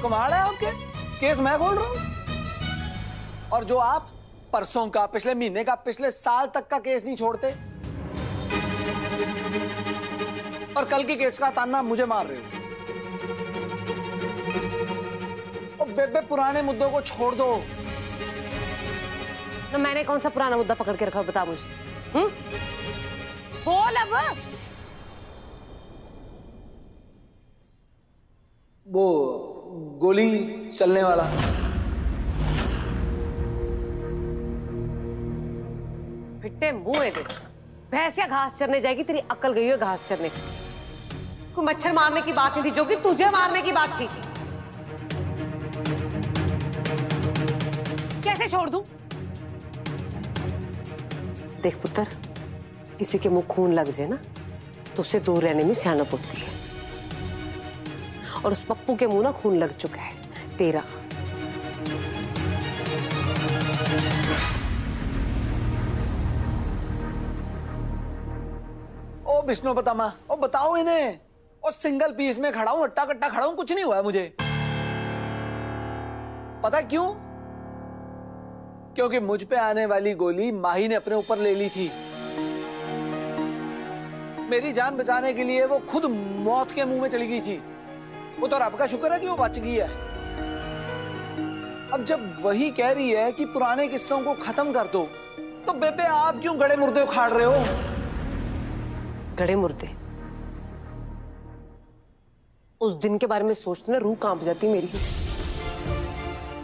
कमाल है आपके, केस मैं खोल रहा हूं। और जो आप परसों का, पिछले महीने का, पिछले साल तक का केस नहीं छोड़ते और कल के केस का ताना मुझे मार रहे हो। और बेबे पुराने मुद्दों को छोड़ दो। तो मैंने कौन सा पुराना मुद्दा पकड़ के रखा, बता मुझे। बोल अब। वो गोली चलने वाला। फिट्टे मुंह है देख, भैंस या घास चरने जाएगी, तेरी अक्ल गई है घास चरने। कोई मच्छर मारने की बात नहीं थी, जो कि तुझे मारने की बात थी। कैसे छोड़ दूं? देख पुत्र, किसी के मुंह खून लग जाए ना तो उससे दूर रहने में सियानत होती है। और उस पप्पू के मुंह ना खून लग चुका है तेरा। ओ विष्णु बतामा, ओ बताओ इन्हें। ओ सिंगल पीस में खड़ा हूं, अट्टा कट्टा खड़ा हूं, कुछ नहीं हुआ है मुझे। पता क्यों? क्योंकि मुझ पे आने वाली गोली माही ने अपने ऊपर ले ली थी। मेरी जान बचाने के लिए वो खुद मौत के मुंह में चली गई थी। वो तो रब का शुक्र है कि वो बच गई है। अब जब वही कह रही है कि पुराने किस्सों को खत्म कर दो, तो बेबे आप क्यों गड़े मुर्दे उखाड़ रहे हो? गड़े मुर्दे? उस दिन के बारे में सोचते ना रूह कांप जाती मेरी।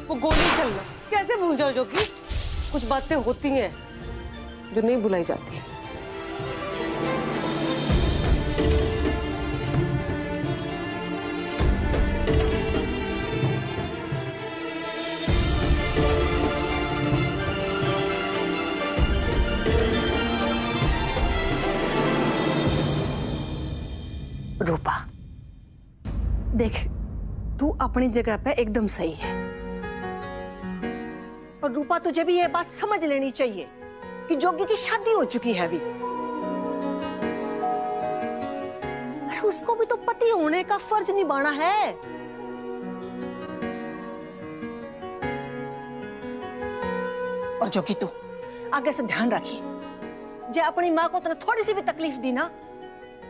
वो गोली चलना कैसे भूल जाओ, जो कि कुछ बातें होती हैं जो नहीं भुलाई जाती। रूपा देख, तू अपनी जगह पे एकदम सही है। और रूपा तुझे भी ये बात समझ लेनी चाहिए कि जोगी की शादी हो चुकी है अभी। अरे उसको भी तो पति होने का फर्ज निभाना है। और जोगी तू आगे से ध्यान रखिए, जो अपनी माँ को तुमने थोड़ी सी भी तकलीफ दी ना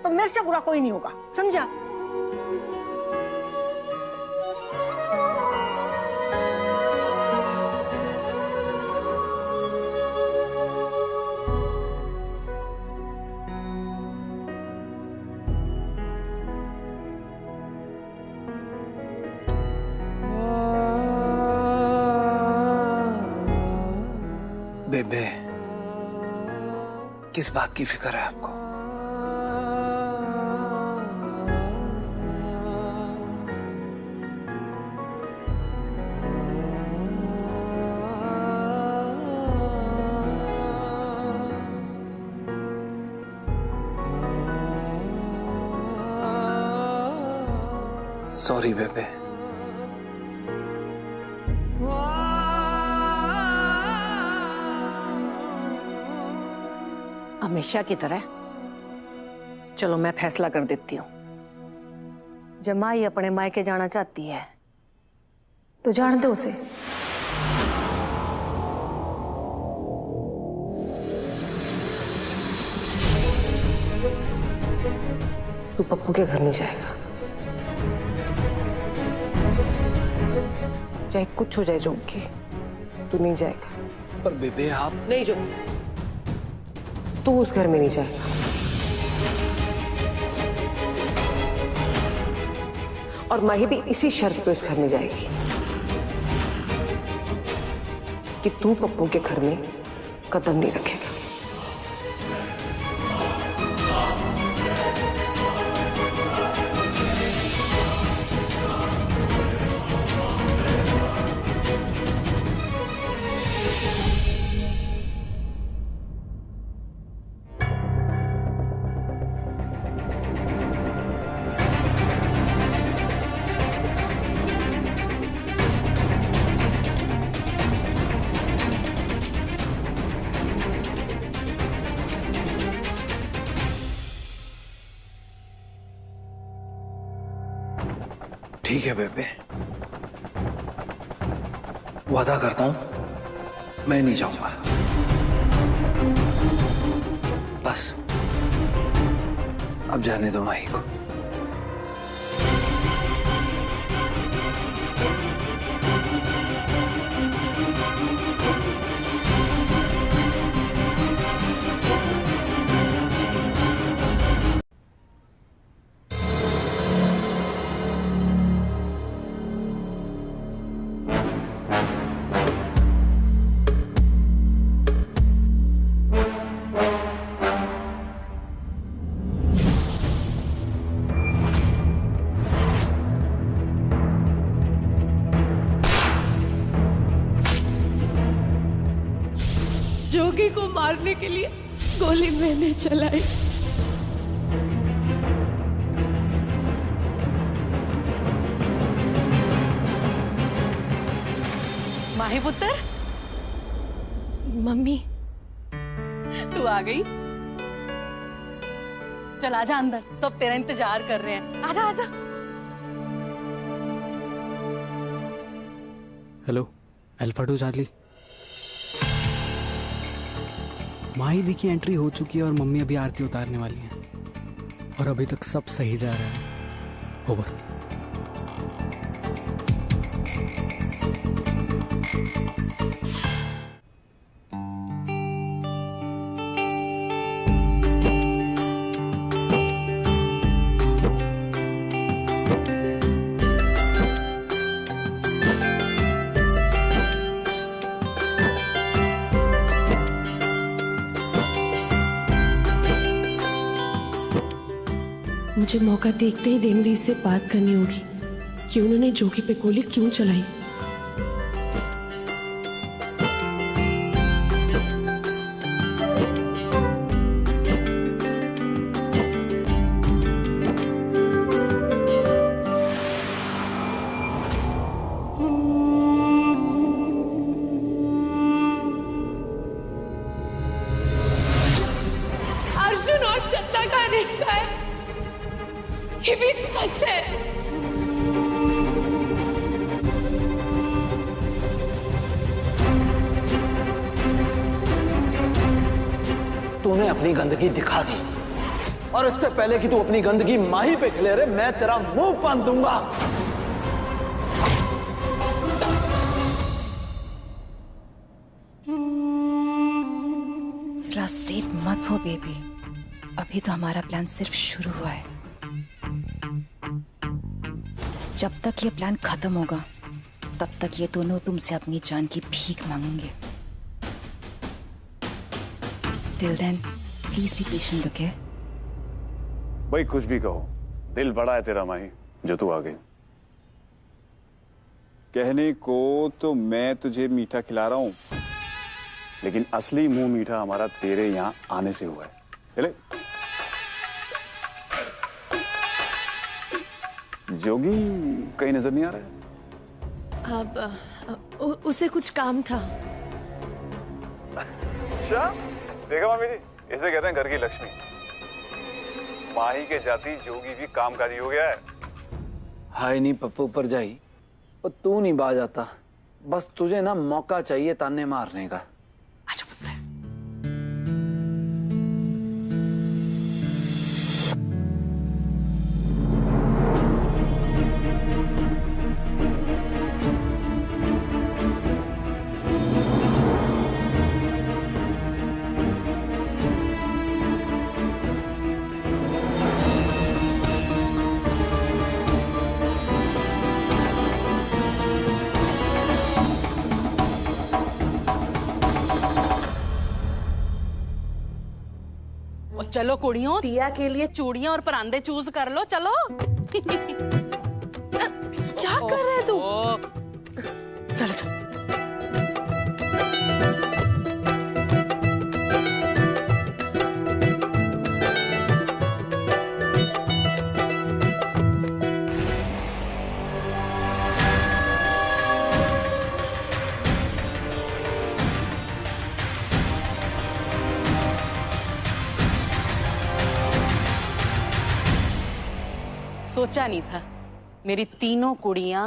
तो मेरे से बुरा कोई नहीं होगा, समझा? बेबे, किस बात की फिक्र है आपको? सॉरी बेबे। हमेशा की तरह चलो मैं फैसला कर देती हूँ। जब माई अपने मायके जाना चाहती है तो जान दो उसे। तू पप्पू के घर नहीं जाएगा, चाहे कुछ हो जाए जोगी, तू नहीं जाएगा। पर बेबे आप नहीं जो, तू उस घर में नहीं जाएगा। और माही भी इसी शर्त पे उस घर में जाएगी कि तू पप्पू के घर में कदम नहीं रखेगा। ठीक है बेबे, वादा करता हूं मैं नहीं जाऊंगा। बस अब जाने दो माही को। जोगी को मारने के लिए गोली मैंने चलाई। माही पुत्र, मम्मी तू आ गई। चल आजा अंदर, सब तेरा इंतजार कर रहे हैं। आजा आजा। Hello, alpha to Charlie. Mahi दी की एंट्री हो चुकी है और मम्मी अभी आरती उतारने वाली हैं और अभी तक सब सही जा रहा है। ओवर। मुझे मौका देखते ही देवरी से बात करनी होगी कि उन्होंने जोगी पे गोली क्यों चलाई। अर्जुन और चंदा का रिश्ता है, ये भी सच है। तूने अपनी गंदगी दिखा दी और इससे पहले कि तू अपनी गंदगी माही पे खिले रहे, मैं तेरा मुंह बांध दूंगा। फ्रस्ट्रेट मत हो बेबी, अभी तो हमारा प्लान सिर्फ शुरू हुआ है। जब तक ये प्लान खत्म होगा तब तक ये दोनों तुमसे अपनी जान की भीख मांगेंगे। Till then please be patient, okay? भाई कुछ भी कहो, दिल बड़ा है तेरा माही जो तू आ गई। कहने को तो मैं तुझे मीठा खिला रहा हूं, लेकिन असली मुंह मीठा हमारा तेरे यहां आने से हुआ है। चले जोगी कहीं नजर नहीं आ रहा है। अब उसे कुछ काम था। अच्छा देखा मामी जी, इसे कहते हैं घर की लक्ष्मी। माही के जाती जोगी भी कामकाजी हो गया है। हाय नहीं पप्पू पर जाई, और तू नहीं बाज आता। बस तुझे ना मौका चाहिए ताने मारने का। आजा पुत्र। चलो कुड़ियों, दिया के लिए चूड़ियां और परांदे चूज कर लो। चलो। क्या कर रहे तू? चलो चलो। सोचा नहीं था मेरी तीनों कुड़ियां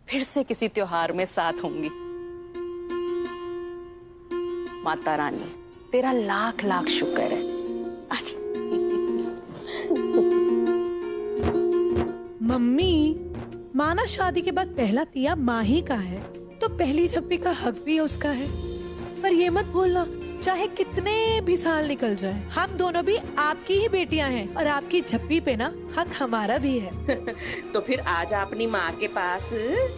फिर से किसी त्योहार में साथ होंगी। माता रानी तेरा लाख लाख शुक्र है। अच्छा मम्मी, माना शादी के बाद पहला तिया माँ ही का है, तो पहली झप्पी का हक भी उसका है। पर ये मत भूलना, चाहे कितने भी साल निकल जाए, हम दोनों भी आपकी ही बेटियां हैं और आपकी झप्पी पे ना हक हमारा भी है। तो फिर आजा अपनी माँ के पास।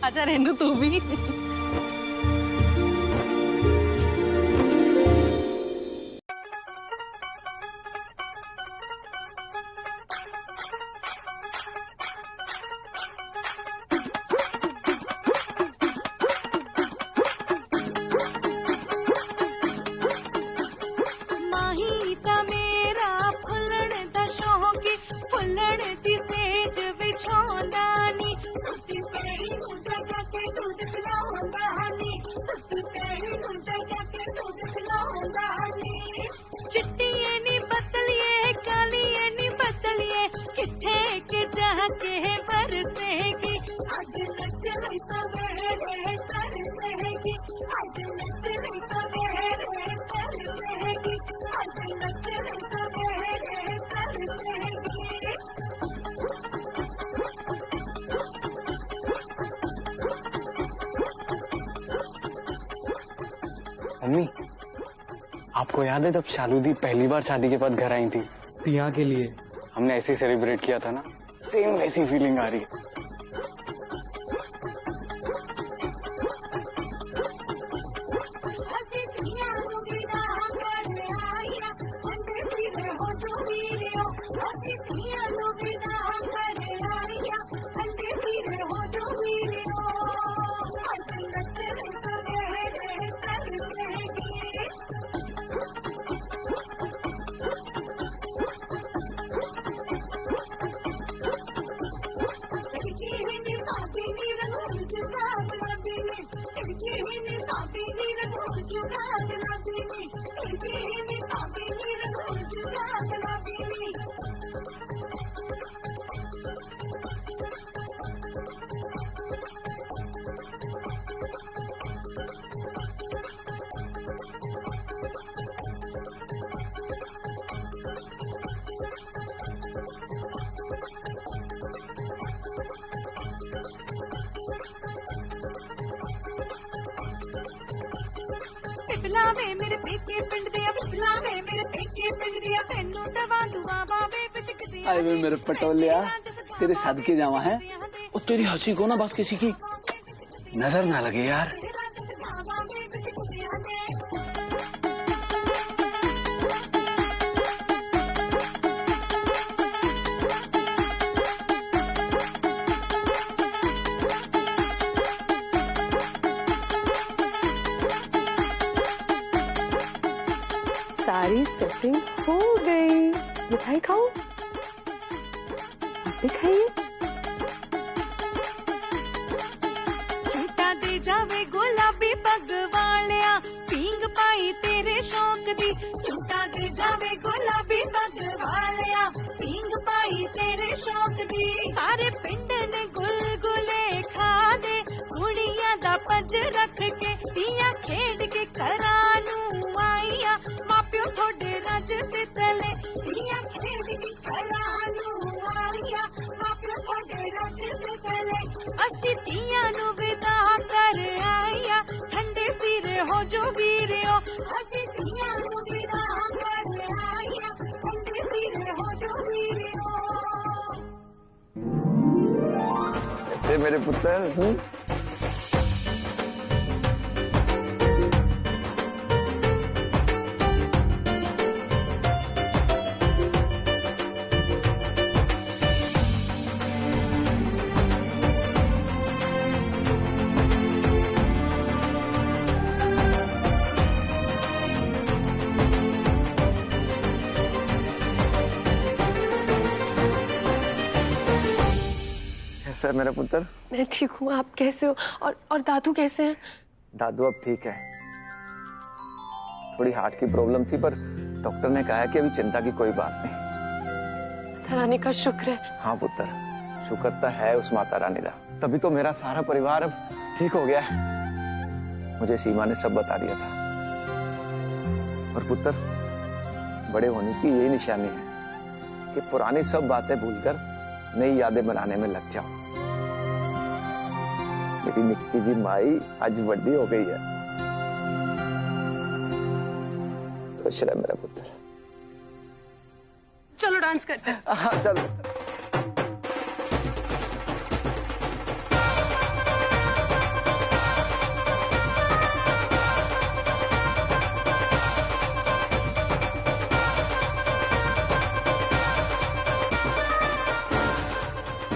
आजा रेनू तू भी। मम्मी, आपको याद है जब शालूदी पहली बार शादी के बाद घर आई थी, तिया के लिए हमने ऐसे ही सेलिब्रेट किया था ना, सेम वैसी फीलिंग आ रही है। आए वे मेरे पटोलिया, तेरे सदके जावा है, और तेरी हंसी को ना बस किसी की नजर ना लगे यार। सारी सेटिंग हो गई। मिठाई खाओ, आप भी खाइए। झूठा दे जावे गुलाबी पग वालिया, पींग पाई तेरे शौक दी। झूठा दे जावे गुलाबी पग वालिया, पींग पाई तेरे शौक दी। सारे पिंड ने गुलगुले खा दे, कुड़ियां दा पज रख के, दियां खेड के करानू आईया। मापियो थोड़े रज ते तले, दियां खेड के करानू आईया। मापियो थोड़े रज ते तले, असी दियां नू विदा कर आईया। ठंडे सिर हो जो वीरियो, असी दियां नू विदा कर आईया। ठंडे सिर हो जो वीरियो। ऐसे मेरे पुत्र। कैसा है मेरा पुत्र? मैं ठीक हूँ, आप कैसे हो? और दादू कैसे हैं? दादू अब ठीक है। थोड़ी हार्ट की प्रॉब्लम थी, पर डॉक्टर ने कहा है कि अभी चिंता की कोई बात नहीं। माता रानी का शुक्र है। हाँ पुत्र, शुक्र तो है उस माता रानी का, तभी तो मेरा सारा परिवार अब ठीक हो गया है। मुझे सीमा ने सब बता दिया था। पुत्र, बड़े होने की यही निशानी है कि पुरानी सब बातें भूलकर नई यादें बनाने में लग जाओ। मेरी निक्की जी माई आज बड़ी हो गई है। खुश रह मेरा पुत्र। चलो डांस करते हैं। हाँ चलो।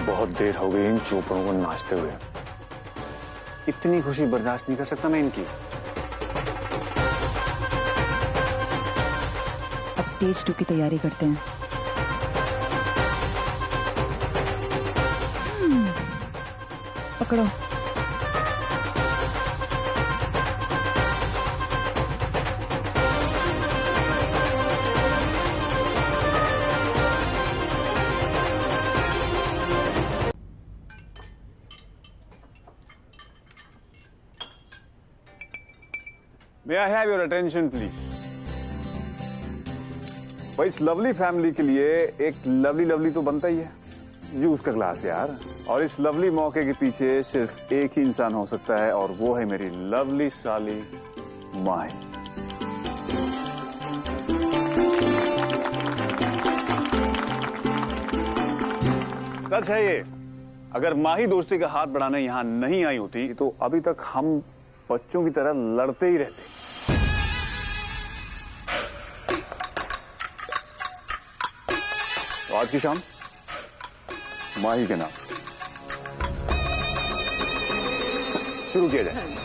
बहुत देर हो गई इन चोपड़ों को नाचते हुए। इतनी खुशी बर्दाश्त नहीं कर सकता मैं इनकी। अब स्टेज 2 की तैयारी करते हैं। पकड़ो। May I have your attention, please? भाई इस लवली फैमिली के लिए एक लवली तो बनता ही है। जूस का ग्लास यार। और इस लवली मौके के पीछे सिर्फ एक ही इंसान हो सकता है और वो है मेरी लवली साली माही। सच है ये, अगर माही दोस्ती का हाथ बढ़ाने यहां नहीं आई होती तो अभी तक हम बच्चों की तरह लड़ते ही रहते। तो आज की शाम माही के नाम शुरू किया जाए।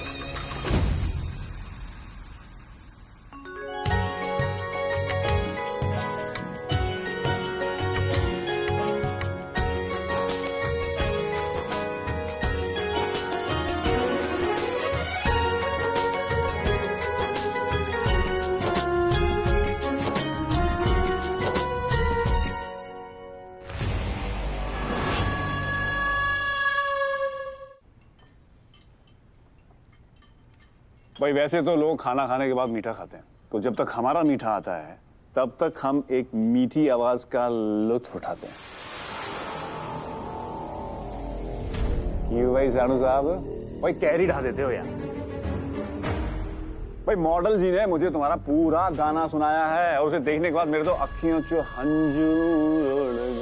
भाई वैसे तो लोग खाना खाने के बाद मीठा खाते हैं, तो जब तक हमारा मीठा आता है तब तक हम एक मीठी आवाज का लुत्फ उठाते हैं। क्यों भाई सानू साहब, भाई कैरी ढा देते हो यार। भाई मॉडल जी ने मुझे तुम्हारा पूरा गाना सुनाया है और उसे देखने के बाद मेरे तो अखियों चो हंजूर उड़ गए।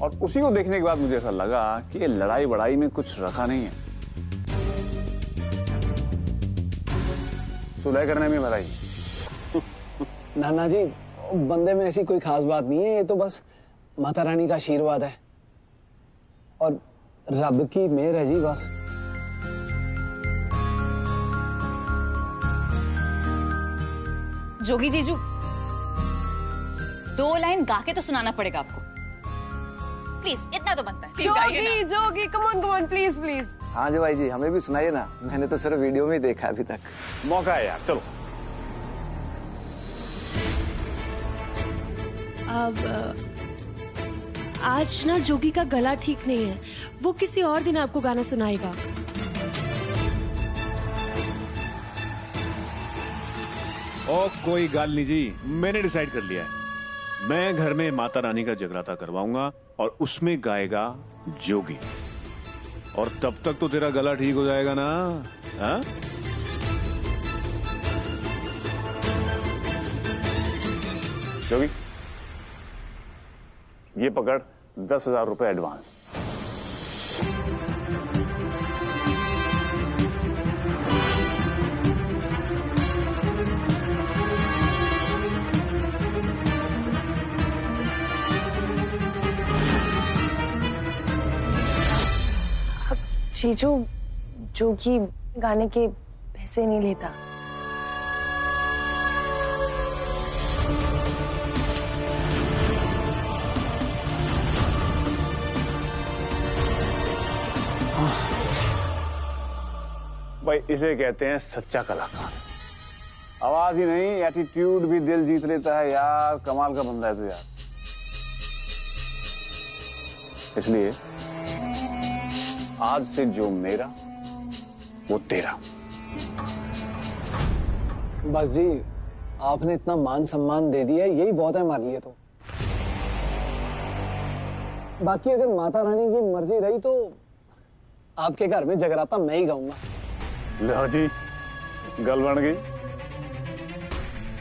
और उसी को देखने के बाद मुझे ऐसा लगा कि ये लड़ाई बड़ाई में कुछ रखा नहीं है, सुलह करने में भलाई। नाना जी, बंदे में ऐसी कोई खास बात नहीं है, ये तो बस माता रानी का आशीर्वाद है और रब की मेहर है जी बस। जोगी जीजू, 2 लाइन गा के तो सुनाना पड़ेगा आपको, प्लीज, इतना तो बनता है। जोगी जोगी कम ऑन प्लीज प्लीज। हाँ जी भाई जी, हमें भी सुनाइए ना, मैंने तो सिर्फ वीडियो में ही देखा अभी तक। मौका है यार, चलो। अब आज ना जोगी का गला ठीक नहीं है, वो किसी और दिन आपको गाना सुनाएगा। ओ कोई गाल नहीं जी, मैंने डिसाइड कर लिया है, मैं घर में माता रानी का जगराता करवाऊंगा और उसमें गाएगा जोगी, और तब तक तो तेरा गला ठीक हो जाएगा ना। हाँ? जोगी, ये पकड़ 10,000 रुपए एडवांस। जीजू, जोगी गाने के पैसे नहीं लेता। भाई इसे कहते हैं सच्चा कलाकार। आवाज ही नहीं, एटीट्यूड भी दिल जीत लेता है यार। कमाल का बंदा है तू यार। इसलिए आज से जो मेरा वो तेरा। बस जी, आपने इतना मान सम्मान दे दिया, यही बहुत है हमारे लिए तो। बाकी अगर माता रानी की मर्जी रही तो आपके घर में जगराता मैं ही गाऊंगा। लो जी, गल बन गई।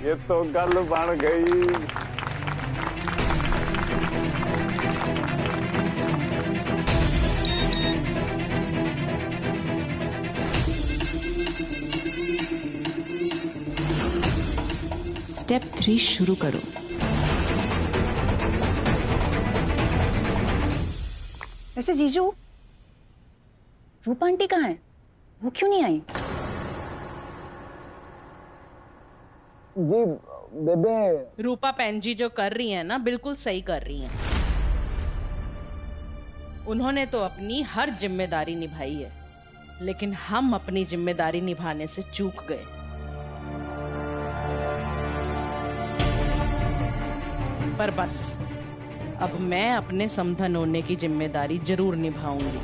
ये तो गल बन गई। स्टेप 3 शुरू करो। वैसे जीजू, रूपा आंटी कहाँ है? वो क्यों नहीं आई? जी बेबे, रूपा बहन जी जो कर रही है ना, बिल्कुल सही कर रही हैं। उन्होंने तो अपनी हर जिम्मेदारी निभाई है, लेकिन हम अपनी जिम्मेदारी निभाने से चूक गए। पर बस अब मैं अपने समधन होने की जिम्मेदारी जरूर निभाऊंगी।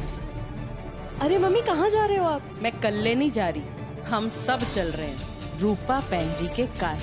अरे मम्मी, कहाँ जा रहे हो आप? मैं कल्ले नहीं जा रही, हम सब चल रहे हैं रूपा बहन जी के कार।